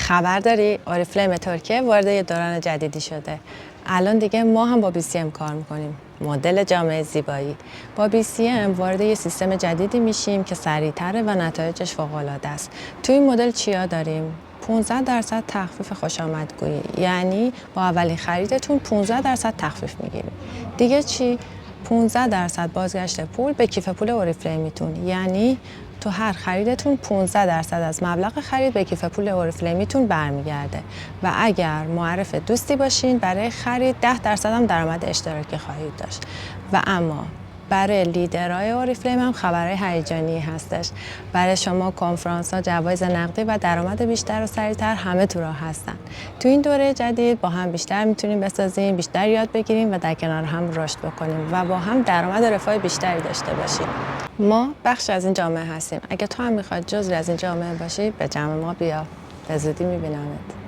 خبر داری اورiflame ترکیه وارد یه دوران جدیدی شده. الان دیگه ما هم با BCM کار میکنیم. مدل جامعه زیبایی. با BCM وارد یه سیستم جدیدی میشیم که سریع‌تره و نتایجش فوق‌العاده است. تو این مدل چیا داریم؟ 15% تخفیف خوشامدگویی، یعنی با اولین خریدتون 15% تخفیف میگیریم. دیگه چی؟ 15% بازگشت پول به کیف پول اورiflameتون، یعنی تو هر خریدتون 15% از مبلغ خرید به کیف پول اورiflameتون برمیگرده و اگر معرف دوستی باشین برای خرید 10% هم درآمد اشتراکی خواهید داشت. و اما برای لیدرهای اورiflame هم خبرهای هیجانی هستش. برای شما کنفرانس ها، جوایز نقدی و درآمد بیشتر و سریعتر همه تو راه هستن. تو این دوره جدید با هم بیشتر میتونیم بسازیم، بیشتر یاد بگیریم و در کنار هم رشد بکنیم و با هم درآمد و رفاه بیشتری داشته باشیم. ما بخش از این جامعه هستیم. اگه تو هم میخواد جزئی از این جامعه باشی، به جمع ما بیا. به زودی میبینمت.